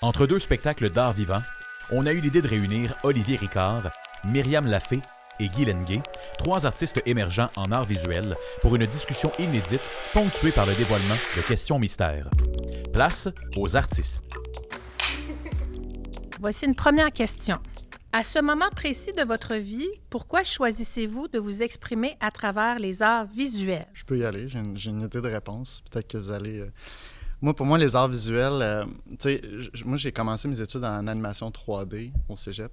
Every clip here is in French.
Entre deux spectacles d'art vivant, on a eu l'idée de réunir Olivier Ricard, Myriam Lafay et Guy Lenguet, trois artistes émergents en art visuel, pour une discussion inédite ponctuée par le dévoilement de questions mystères. Place aux artistes. Voici une première question. À ce moment précis de votre vie, pourquoi choisissez-vous de vous exprimer à travers les arts visuels? Je peux y aller, j'ai une idée de réponse. Peut-être que vous allez... Moi, pour moi, les arts visuels, tu sais, moi, j'ai commencé mes études en animation 3D au cégep.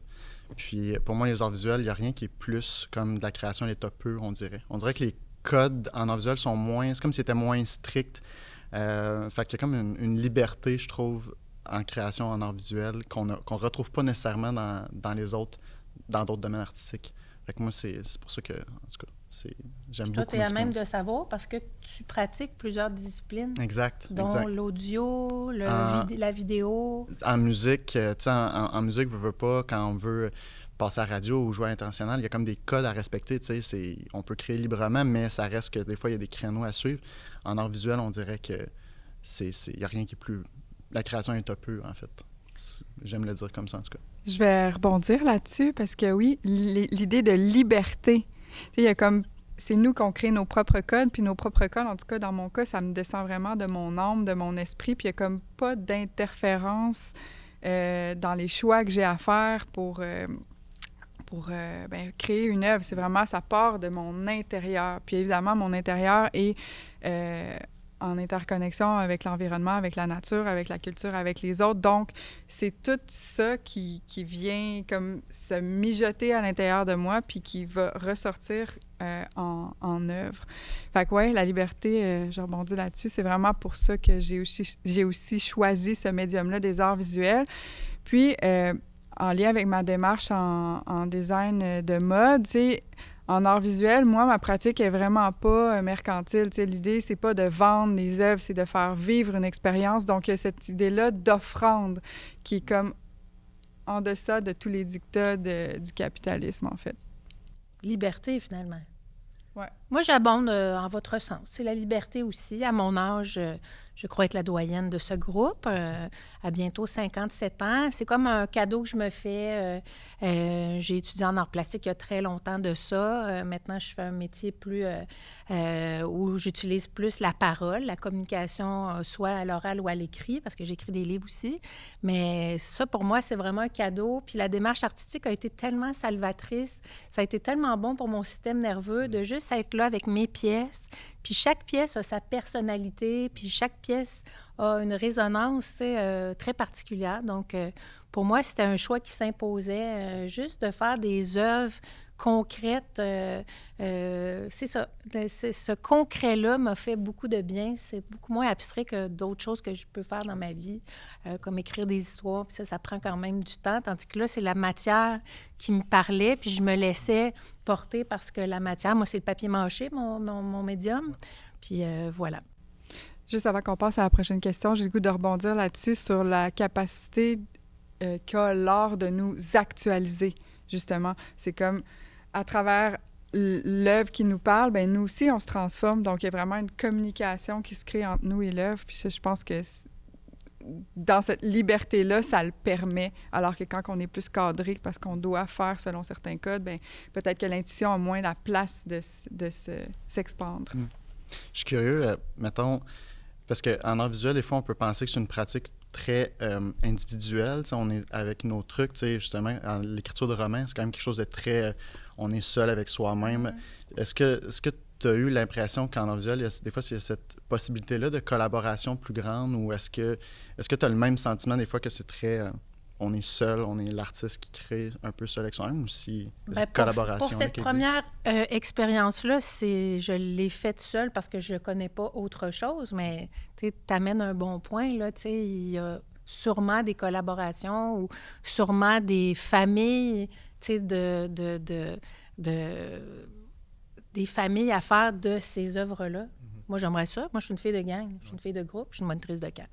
Puis, pour moi, les arts visuels, il n'y a rien qui est plus comme de la création à l'état pur, on dirait. On dirait que les codes en arts visuels sont moins... C'est comme s'ils étaient moins stricts. Fait qu'il y a comme une liberté, je trouve, en création en art visuel qu'on retrouve pas nécessairement dans d'autres domaines artistiques. Fait que moi, c'est pour ça que, en tout cas, j'aime beaucoup. Toi, tu es à même de savoir parce que tu pratiques plusieurs disciplines. Exact. Dont l'audio, la vidéo. En musique, tu sais, en musique, veut pas, quand on veut passer à la radio ou jouer à l'international, il y a comme des codes à respecter, tu sais. On peut créer librement, mais ça reste que des fois, il y a des créneaux à suivre. En art visuel, on dirait que il n'y a rien qui est plus... La création est un peu, en fait. J'aime le dire comme ça, en tout cas. Je vais rebondir là-dessus parce que oui, l'idée de liberté, il y a comme... C'est nous qu'on crée nos propres codes, puis nos propres codes, en tout cas, dans mon cas, ça me descend vraiment de mon âme, de mon esprit, puis il n'y a comme pas d'interférence dans les choix que j'ai à faire pour créer une œuvre. C'est vraiment, ça part de mon intérieur. Puis évidemment, mon intérieur est en interconnexion avec l'environnement, avec la nature, avec la culture, avec les autres. Donc, c'est tout ça qui vient comme se mijoter à l'intérieur de moi puis qui va ressortir en œuvre. Fait que ouais, la liberté, je rebondis là-dessus, c'est vraiment pour ça que j'ai aussi choisi ce médium-là des arts visuels. Puis, en lien avec ma démarche en design de mode, tu sais, en art visuel, moi, ma pratique est vraiment pas mercantile. Tu sais, l'idée, c'est pas de vendre des œuvres, c'est de faire vivre une expérience. Donc, il y a cette idée-là d'offrande qui est comme en deçà de tous les dictats du capitalisme, en fait. Liberté, finalement. Ouais. Moi, j'abonde en votre sens. C'est la liberté aussi. À mon âge, je crois être la doyenne de ce groupe, à bientôt 57 ans. C'est comme un cadeau que je me fais. J'ai étudié en arts plastiques il y a très longtemps de ça. Maintenant, je fais un métier plus où j'utilise plus la parole, la communication, soit à l'oral ou à l'écrit, parce que j'écris des livres aussi. Mais ça, pour moi, c'est vraiment un cadeau. Puis la démarche artistique a été tellement salvatrice. Ça a été tellement bon pour mon système nerveux de juste être là avec mes pièces. Puis chaque pièce a sa personnalité, puis chaque pièce a une résonance très particulière. Donc, pour moi, c'était un choix qui s'imposait, juste de faire des œuvres concrètes. C'est ça. Ce concret-là m'a fait beaucoup de bien. C'est beaucoup moins abstrait que d'autres choses que je peux faire dans ma vie, comme écrire des histoires. Puis ça prend quand même du temps. Tandis que là, c'est la matière qui me parlait, puis je me laissais porter parce que la matière, moi, c'est le papier mâché, mon médium. Puis voilà. Juste avant qu'on passe à la prochaine question, j'ai le goût de rebondir là-dessus sur la capacité qu'a l'art de nous actualiser, justement. C'est comme, à travers l'œuvre qui nous parle, bien, nous aussi, on se transforme. Donc, il y a vraiment une communication qui se crée entre nous et l'œuvre. Puis ça, je pense que dans cette liberté-là, ça le permet. Alors que quand on est plus cadré parce qu'on doit faire selon certains codes, bien, peut-être que l'intuition a moins la place de s'expandre. Je suis curieux, mettons, parce qu'en art visuel, des fois, on peut penser que c'est une pratique très individuelle. On est avec nos trucs, justement, l'écriture de romans, c'est quand même quelque chose de très... on est seul avec soi-même. Est-ce que tu as eu l'impression qu'en art visuel, des fois, il y a cette possibilité-là de collaboration plus grande, ou est-ce que tu as le même sentiment des fois que c'est très... on est seul, on est l'artiste qui crée un peu seul avec soi-même, ou si cette collaboration. Pour cette première expérience-là, je l'ai faite seule parce que je ne connais pas autre chose, mais tu amènes un bon point, là, il y a sûrement des collaborations ou sûrement des familles, des familles à faire de ces œuvres-là. Moi, j'aimerais ça. Moi, je suis une fille de gang, je suis une fille de groupe, je suis une monitrice de camp.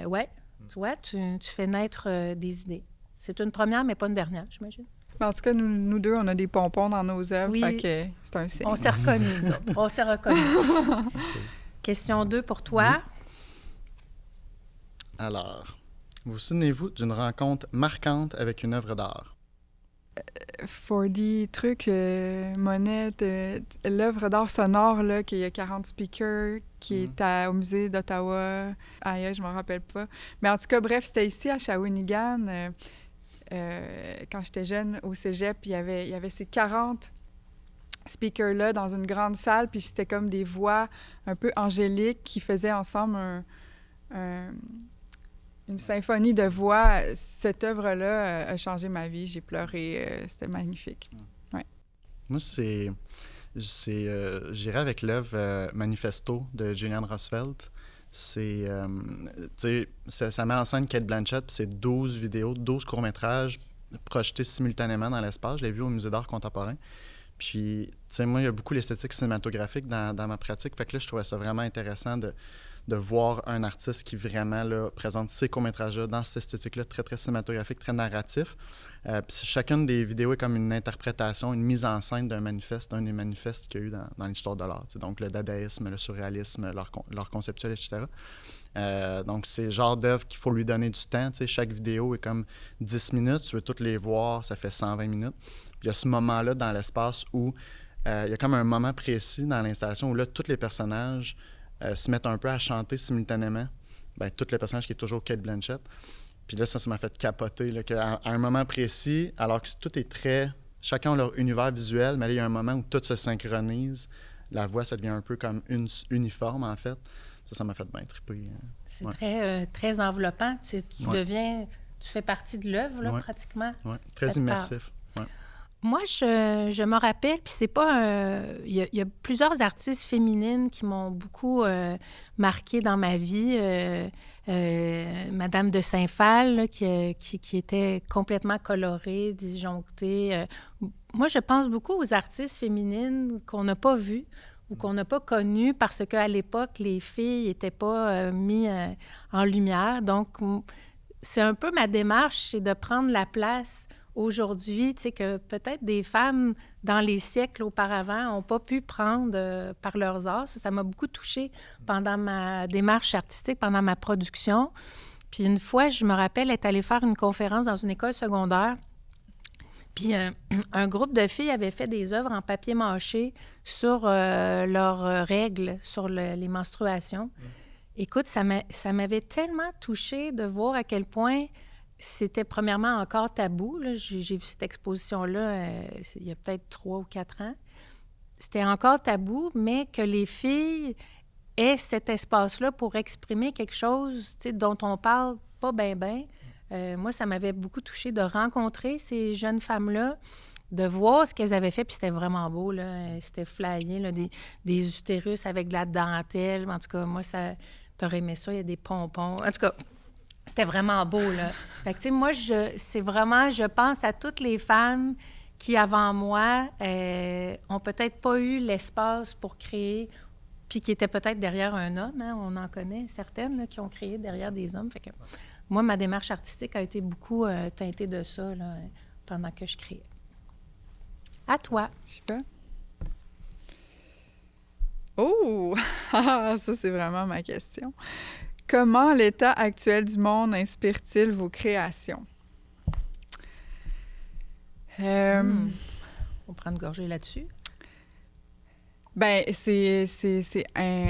Ouais. Tu vois, tu fais naître des idées. C'est une première, mais pas une dernière, j'imagine. En tout cas, nous deux, on a des pompons dans nos œuvres, oui. Fait que c'est un signe. On s'est reconnus, nous autres. On s'est reconnus. Question 2 pour toi. Alors, Vous souvenez-vous d'une rencontre marquante avec une œuvre d'art? 4D, truc, monette, l'œuvre d'art sonore, là, qu'il y a 40 speakers, qui est au musée d'Ottawa. Aïe, je m'en rappelle pas. Mais en tout cas, bref, c'était ici, à Shawinigan. Quand j'étais jeune, au cégep, il y avait ces 40 speakers-là dans une grande salle, puis c'était comme des voix un peu angéliques qui faisaient ensemble une symphonie de voix. Cette œuvre-là a changé ma vie. J'ai pleuré. C'était magnifique. Ouais. Moi, j'irais avec l'œuvre Manifesto de Julian Roosevelt. Ça met en scène Cate Blanchett, puis c'est 12 vidéos, 12 courts-métrages projetés simultanément dans l'espace. Je l'ai vu au Musée d'art contemporain. Puis, tu sais, moi, il y a beaucoup l'esthétique cinématographique dans ma pratique. Fait que là, je trouvais ça vraiment intéressant de voir un artiste qui vraiment là, présente ces courts-métrages-là dans cette esthétique-là très, très cinématographique, très narratif. Puis chacune des vidéos est comme une interprétation, une mise en scène d'un des manifestes qu'il y a eu dans l'histoire de l'art. Donc le dadaïsme, le surréalisme, l'art conceptuel, etc. Donc c'est le genre d'œuvre qu'il faut lui donner du temps. Chaque vidéo est comme 10 minutes. Tu veux toutes les voir, ça fait 120 minutes. Puis il y a ce moment-là dans l'espace où il y a comme un moment précis dans l'installation où là, tous les personnages se mettent un peu à chanter simultanément. Bien, tous les personnages qui est toujours Cate Blanchett. Puis là, ça m'a fait capoter, là, qu'à un moment précis, alors que tout est très... Chacun a leur univers visuel, mais là, il y a un moment où tout se synchronise. La voix, ça devient un peu comme uniforme, en fait. Ça m'a fait bien triper. C'est très, très enveloppant. Tu fais partie de l'œuvre, là, pratiquement. Oui, très immersif. Ouais. Moi, je me rappelle, puis c'est pas... Il y a plusieurs artistes féminines qui m'ont beaucoup marquée dans ma vie. Madame de Saint-Phal, là, qui était complètement colorée, disjonctée. Moi, je pense beaucoup aux artistes féminines qu'on n'a pas vues ou qu'on n'a pas connues parce qu'à l'époque, les filles n'étaient pas mises en lumière. Donc, c'est un peu ma démarche, c'est de prendre la place aujourd'hui, tu sais, que peut-être des femmes, dans les siècles auparavant, n'ont pas pu prendre par leurs arts. Ça m'a beaucoup touchée pendant ma démarche artistique, pendant ma production. Puis une fois, je me rappelle être allée faire une conférence dans une école secondaire. Puis un groupe de filles avait fait des œuvres en papier mâché sur leurs règles, sur les menstruations. Écoute, ça m'avait tellement touchée de voir à quel point c'était premièrement encore tabou. Là. J'ai vu cette exposition-là il y a peut-être 3 ou 4 ans. C'était encore tabou, mais que les filles aient cet espace-là pour exprimer quelque chose dont on parle pas bien. Moi, ça m'avait beaucoup touchée de rencontrer ces jeunes femmes-là, de voir ce qu'elles avaient fait, puis c'était vraiment beau, là. C'était flyé, là, des utérus avec de la dentelle. En tout cas, moi, t'aurais aimé ça, il y a des pompons. En tout cas, c'était vraiment beau, là. Fait que, tu sais, moi, je pense à toutes les femmes qui, avant moi, ont peut-être pas eu l'espace pour créer, puis qui étaient peut-être derrière un homme, hein. On en connaît certaines, là, qui ont créé derrière des hommes. Fait que moi, ma démarche artistique a été beaucoup teintée de ça, là, pendant que je créais. À toi. Super. Oh! Ça, c'est vraiment ma question. Comment l'état actuel du monde inspire-t-il vos créations? On prend une gorgée là-dessus. Bien, c'est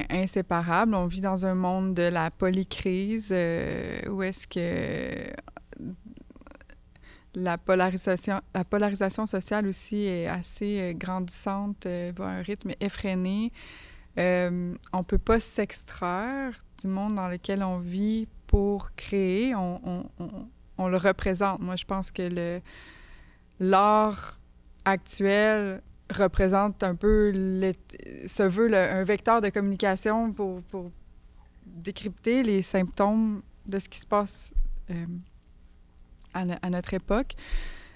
inséparable. On vit dans un monde de la polycrise où est-ce que la polarisation sociale aussi est assez grandissante, va à un rythme effréné. On ne peut pas s'extraire du monde dans lequel on vit pour créer. On le représente. Moi, je pense que l'art actuel représente un peu, se veut un vecteur de communication pour décrypter les symptômes de ce qui se passe à notre époque.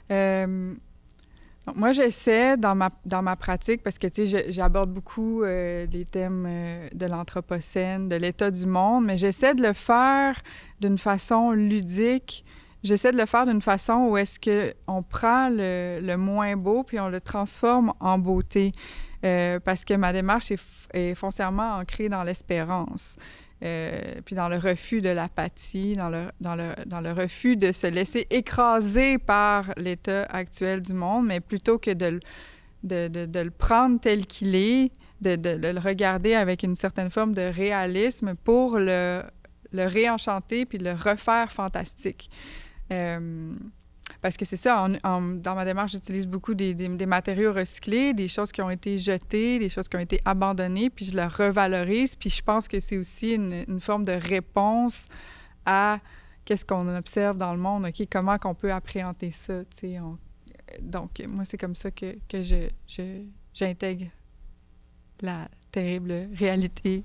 Donc moi, j'essaie dans ma pratique, parce que, tu sais, j'aborde beaucoup les thèmes de l'anthropocène, de l'état du monde, mais j'essaie de le faire d'une façon ludique. J'essaie de le faire d'une façon où est-ce qu'on prend le moins beau puis on le transforme en beauté. Parce que ma démarche est foncièrement ancrée dans l'espérance. puis dans le refus de l'apathie, dans le refus de se laisser écraser par l'état actuel du monde, mais plutôt que de le prendre tel qu'il est, de le regarder avec une certaine forme de réalisme pour le réenchanter puis le refaire fantastique. Parce que c'est ça, dans ma démarche, j'utilise beaucoup des matériaux recyclés, des choses qui ont été jetées, des choses qui ont été abandonnées, puis je le revalorise. Puis je pense que c'est aussi une forme de réponse à qu'est-ce qu'on observe dans le monde, OK, comment qu'on peut appréhender ça, tu sais. Donc, moi, c'est comme ça que j'intègre la terrible réalité.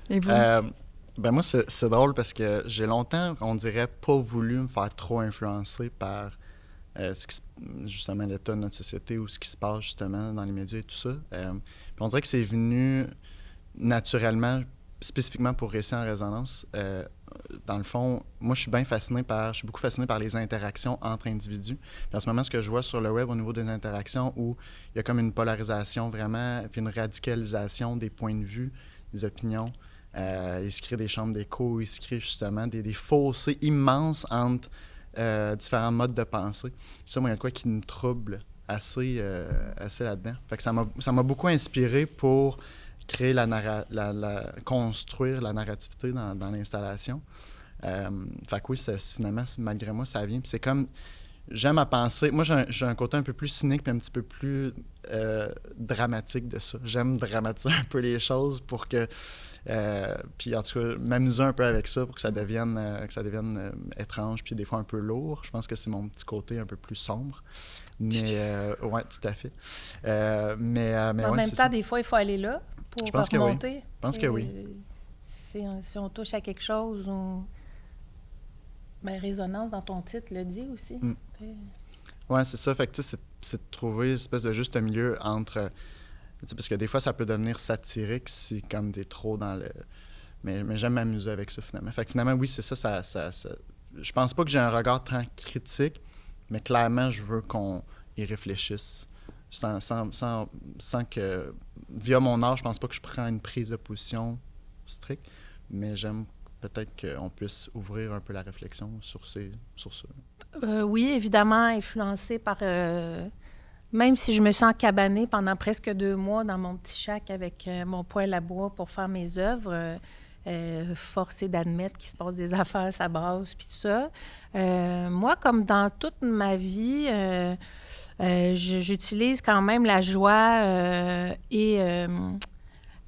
Et vous? Ben moi, c'est drôle parce que j'ai longtemps, on dirait, pas voulu me faire trop influencer par justement l'état de notre société ou ce qui se passe justement dans les médias et tout ça. Puis on dirait que c'est venu naturellement, spécifiquement pour Récits en résonance. Dans le fond, moi, je suis beaucoup fasciné par les interactions entre individus. Puis en ce moment, ce que je vois sur le web au niveau des interactions, où il y a comme une polarisation vraiment, puis une radicalisation des points de vue, des opinions. Il se crée des chambres d'écho, il se crée justement des fossés immenses entre différents modes de pensée. Puis ça, moi, il y a quoi qui me trouble assez là-dedans. Fait que ça m'a beaucoup inspiré pour créer construire la narrativité dans l'installation. Fait que oui, finalement, malgré moi, ça vient. Puis c'est comme, j'aime à penser, moi j'ai un côté un peu plus cynique puis un petit peu plus dramatique de ça. J'aime dramatiser un peu les choses pour que, puis en tout cas, m'amuser un peu avec ça pour que ça devienne étrange puis des fois un peu lourd. Je pense que c'est mon petit côté un peu plus sombre. Mais ouais, tout à fait. Mais en ouais, même temps, des fois, il faut aller là pour remonter. Je pense que oui. Si on touche à quelque chose, résonance dans ton titre le dit aussi. Oui, c'est ça. Fait que c'est de trouver une espèce de juste milieu entre... Parce que des fois, ça peut devenir satirique si comme t'es trop dans le... Mais j'aime m'amuser avec ça, finalement. Fait que finalement, oui, c'est ça. Je pense pas que j'ai un regard tant critique, mais clairement, je veux qu'on y réfléchisse. Sans que... Via mon art, je pense pas que je prends une prise de position stricte, mais j'aime peut-être qu'on puisse ouvrir un peu la réflexion sur ça. Oui, évidemment, influencée par... même si je me sens cabanée pendant presque 2 mois dans mon petit shack avec mon poêle à bois pour faire mes œuvres, forcée d'admettre qu'il se passe des affaires, ça brasse, puis tout ça. Moi, comme dans toute ma vie, j'utilise quand même la joie et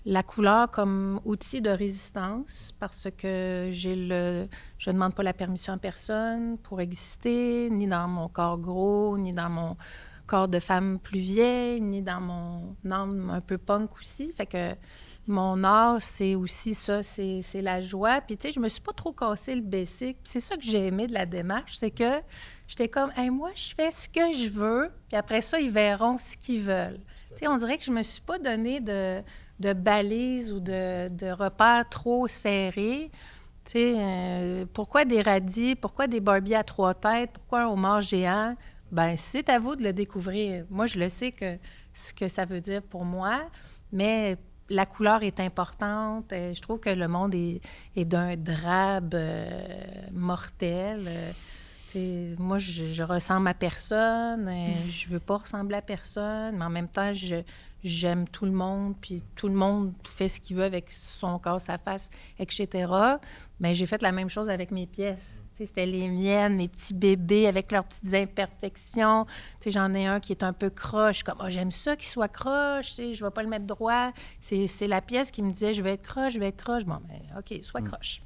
la couleur comme outil de résistance parce que je ne demande pas la permission à personne pour exister, ni dans mon corps gros, ni dans mon corps de femme plus vieille, ni dans mon âme un peu punk aussi. Fait que mon art, c'est aussi ça, c'est la joie. Puis, tu sais, je me suis pas trop cassé le basic. Puis c'est ça que j'ai aimé de la démarche, c'est que j'étais comme, hey, moi, je fais ce que je veux, puis après ça, ils verront ce qu'ils veulent. Tu sais, on dirait que je me suis pas donné de balises ou de repères trop serrés. Tu sais, pourquoi des radis? Pourquoi des Barbie à 3 têtes? Pourquoi un homard géant? Bien, c'est à vous de le découvrir. Moi, je le sais ce que ça veut dire pour moi, mais la couleur est importante. Je trouve que le monde est d'un drabe mortel. Moi, je ressemble à personne. Je veux pas ressembler à personne, mais en même temps, j'aime tout le monde, puis tout le monde fait ce qu'il veut avec son corps, sa face, etc. Mais j'ai fait la même chose avec mes pièces. C'était les miennes, mes petits bébés avec leurs petites imperfections. J'en ai un qui est un peu croche, comme « j'aime ça qu'il soit croche, je ne vais pas le mettre droit. » C'est la pièce qui me disait « je vais être croche, je vais être croche. » Bon, ben OK, sois croche.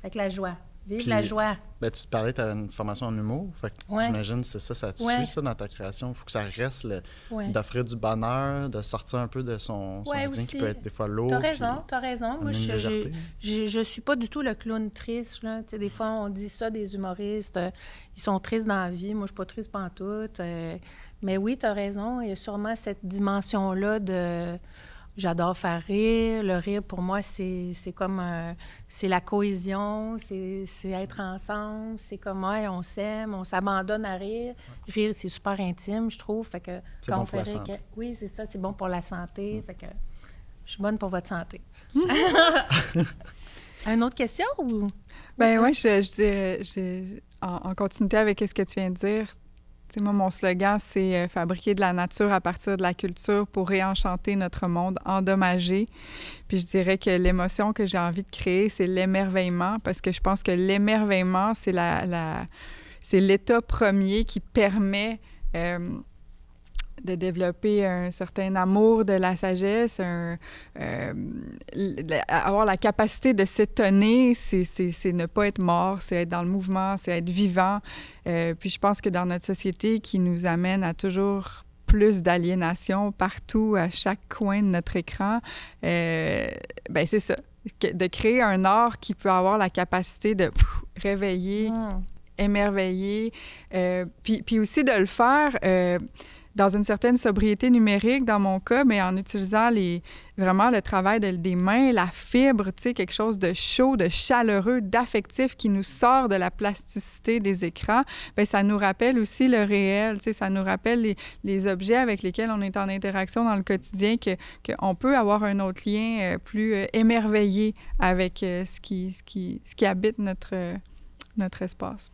Avec la joie. Vive la joie. Ben, tu te parlais, tu as une formation en humour. Fait que j'imagine c'est ça te suit ça dans ta création. Il faut que ça reste d'offrir du bonheur, de sortir un peu de son quotidien qui peut être des fois lourd. T'as raison. Moi, je suis pas du tout le clown triste. Là. Des fois, on dit ça des humoristes. Ils sont tristes dans la vie. Moi, je suis pas triste pantoute. Mais oui, t'as raison. Il y a sûrement cette dimension-là de... J'adore faire rire. Le rire, pour moi, c'est comme... c'est la cohésion, c'est être ensemble. C'est comme, ouais, on s'aime, on s'abandonne à rire. Rire, c'est super intime, je trouve. Fait que c'est bon pour la santé. oui, c'est ça, c'est bon pour la santé. Fait que Je suis bonne pour votre santé. Une autre question ou... Ben oui, je dirais, en continuité avec ce que tu viens de dire, tu sais, moi, mon slogan, c'est fabriquer de la nature à partir de la culture pour réenchanter notre monde endommagé. Puis je dirais que l'émotion que j'ai envie de créer, c'est l'émerveillement, parce que je pense que l'émerveillement, c'est c'est l'état premier qui permet de développer un certain amour de la sagesse, avoir la capacité de s'étonner, c'est ne pas être mort, c'est être dans le mouvement, c'est être vivant. Puis je pense que dans notre société qui nous amène à toujours plus d'aliénation partout, à chaque coin de notre écran, ben c'est ça, de créer un art qui peut avoir la capacité de réveiller, émerveiller, puis aussi de le faire dans une certaine sobriété numérique, dans mon cas, mais en utilisant vraiment le travail des mains, la fibre, tu sais, quelque chose de chaud, de chaleureux, d'affectif qui nous sort de la plasticité des écrans, bien, ça nous rappelle aussi le réel, tu sais, ça nous rappelle les objets avec lesquels on est en interaction dans le quotidien, qu'on peut avoir un autre lien plus émerveillé avec ce qui habite notre espace.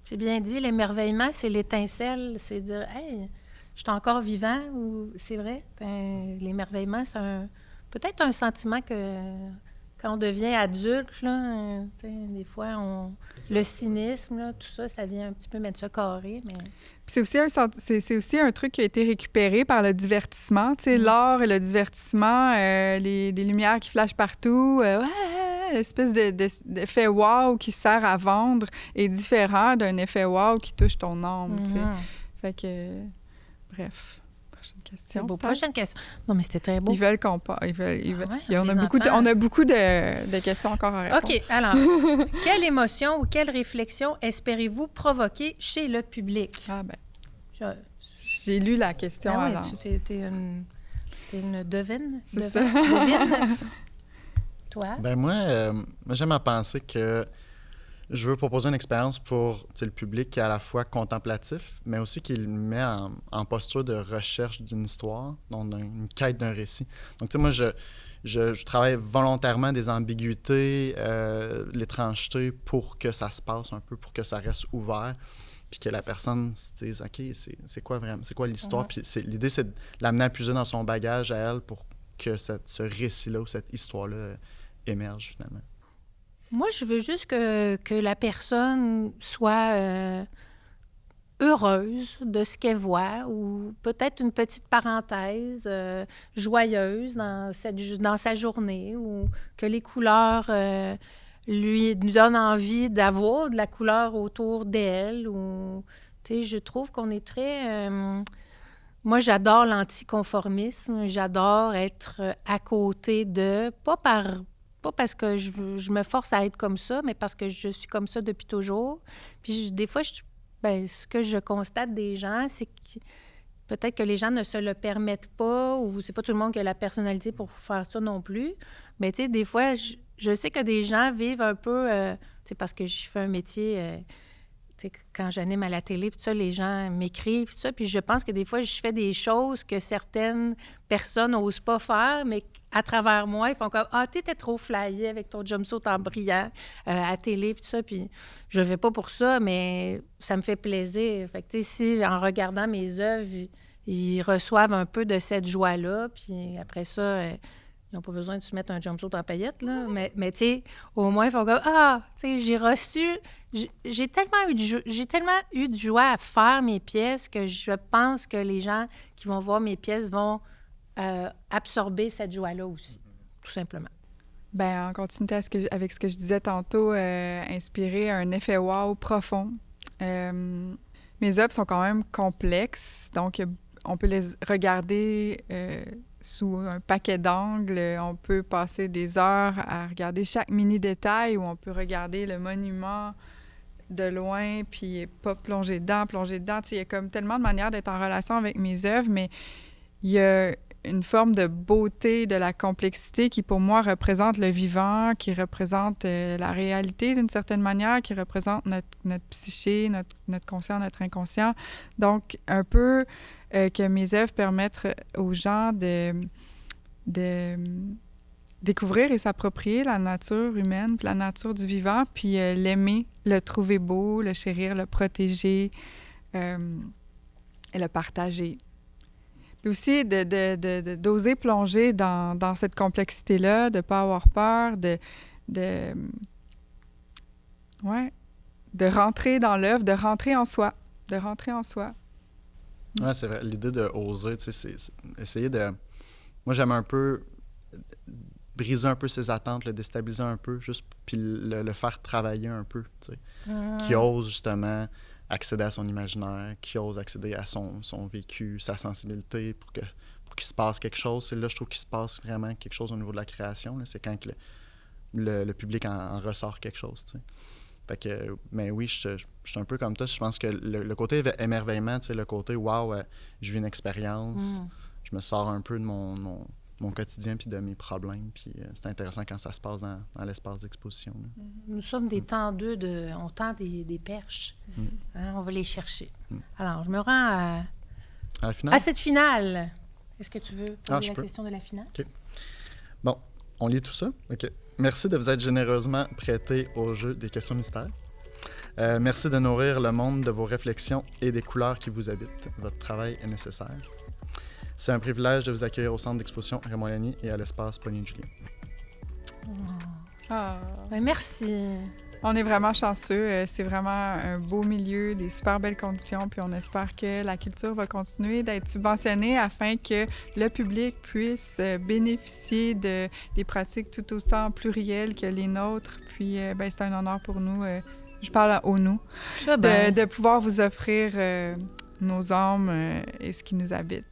C'est bien dit, l'émerveillement, c'est l'étincelle, c'est dire « Hey, je suis encore vivant » ou c'est vrai. L'émerveillement, c'est peut-être un sentiment que quand on devient adulte, là, des fois, le cynisme, là, tout ça, ça vient un petit peu mettre ça carré. Mais... C'est aussi un truc qui a été récupéré par le divertissement. Tu sais, l'art et le divertissement, les lumières qui flashent partout, l'espèce d'effet wow qui sert à vendre est différent d'un effet wow qui touche ton âme. Tu sais. Fait que... Bref, prochaine question. C'est beau. Prochaine question. Non, mais c'était très beau. Ils veulent qu'on parle. On a beaucoup de questions encore à répondre. OK. Alors, quelle émotion ou quelle réflexion espérez-vous provoquer chez le public? Ah ben, j'ai lu la question à l'avance. T'es une devine? C'est ça. Devine. Toi? Ben moi, j'aime à penser que je veux proposer une expérience pour le public qui est à la fois contemplatif, mais aussi qui le met en posture de recherche d'une histoire, donc une quête d'un récit. Donc, tu sais, moi, je travaille volontairement des ambiguïtés, l'étrangeté pour que ça se passe un peu, pour que ça reste ouvert, puis que la personne se dise « OK, c'est quoi vraiment? C'est quoi l'histoire? » Puis l'idée, c'est de l'amener à puiser dans son bagage à elle pour que ce récit-là ou cette histoire-là émerge, finalement. Moi, je veux juste que la personne soit heureuse de ce qu'elle voit ou peut-être une petite parenthèse joyeuse dans sa journée ou que les couleurs lui donnent envie d'avoir de la couleur autour d'elle. Ou, tu sais, je trouve qu'on est très... moi, j'adore l'anticonformisme. J'adore être à côté de... Pas parce que je me force à être comme ça, mais parce que je suis comme ça depuis toujours. Puis des fois, ce que je constate des gens, c'est que peut-être que les gens ne se le permettent pas ou c'est pas tout le monde qui a la personnalité pour faire ça non plus. Mais tu sais, des fois, je sais que des gens vivent un peu... tu sais, parce que je fais un métier... tu sais, quand j'anime à la télé, puis ça, les gens m'écrivent, tout ça, puis je pense que des fois, je fais des choses que certaines personnes n'osent pas faire, mais à travers moi, ils font comme « Ah, t'étais trop flyée avec ton jumpsuit en brillant à télé, puis tout ça. » Puis je vais pas pour ça, mais ça me fait plaisir. Fait que, tu sais, si en regardant mes œuvres, ils reçoivent un peu de cette joie-là, puis après ça... ils n'ont pas besoin de se mettre un jumpsuit en paillettes, là. Mais tu sais, au moins, ils font comme « Ah, tu sais, j'ai reçu... » J'ai tellement eu de joie à faire mes pièces que je pense que les gens qui vont voir mes pièces vont absorber cette joie-là aussi, tout simplement. Bien, en continuité avec ce que je disais tantôt, inspirer un effet wow profond. Mes œuvres sont quand même complexes, donc on peut les regarder sous un paquet d'angles. On peut passer des heures à regarder chaque mini-détail ou on peut regarder le monument de loin puis pas plonger dedans. Il y a comme tellement de manières d'être en relation avec mes œuvres, mais il y a une forme de beauté, de la complexité qui, pour moi, représente le vivant, qui représente la réalité d'une certaine manière, qui représente notre psyché, notre conscient, notre inconscient. Donc, un peu que mes œuvres permettent aux gens de découvrir et s'approprier la nature humaine, puis la nature du vivant, puis l'aimer, le trouver beau, le chérir, le protéger et le partager. Puis aussi d'oser plonger dans cette complexité-là, de ne pas avoir peur, de rentrer dans l'œuvre, de rentrer en soi. Ouais, c'est vrai. L'idée de oser, tu sais, c'est essayer de... Moi, j'aime un peu briser un peu ses attentes, le déstabiliser un peu, juste, puis le faire travailler un peu, tu sais. Qui ose, justement, accéder à son imaginaire, qui ose accéder à son vécu, sa sensibilité, pour qu'il se passe quelque chose. C'est là, je trouve qu'il se passe vraiment quelque chose au niveau de la création, là. C'est quand que le public en ressort quelque chose, tu sais. Fait que, mais oui, je suis un peu comme toi. Je pense que le côté émerveillement, tu sais, le côté « wow, je vis une expérience, je me sors un peu de mon quotidien puis de mes problèmes », puis c'est intéressant quand ça se passe dans l'espace d'exposition, là. Nous sommes des tendeux on tend des perches. Hein, on va les chercher. Alors, je me rends à cette finale. Est-ce que tu veux poser la question de la finale? OK. Bon, on lit tout ça? OK. Merci de vous être généreusement prêté au jeu des questions mystères. Merci de nourrir le monde de vos réflexions et des couleurs qui vous habitent. Votre travail est nécessaire. C'est un privilège de vous accueillir au centre d'exposition Raymond Lanier et à l'espace Pauline-Julien. Merci. On est vraiment chanceux. C'est vraiment un beau milieu, des super belles conditions, puis on espère que la culture va continuer d'être subventionnée afin que le public puisse bénéficier des pratiques tout autant plurielles que les nôtres. Puis c'est un honneur pour nous, je parle au nous, de pouvoir vous offrir nos âmes et ce qui nous habite.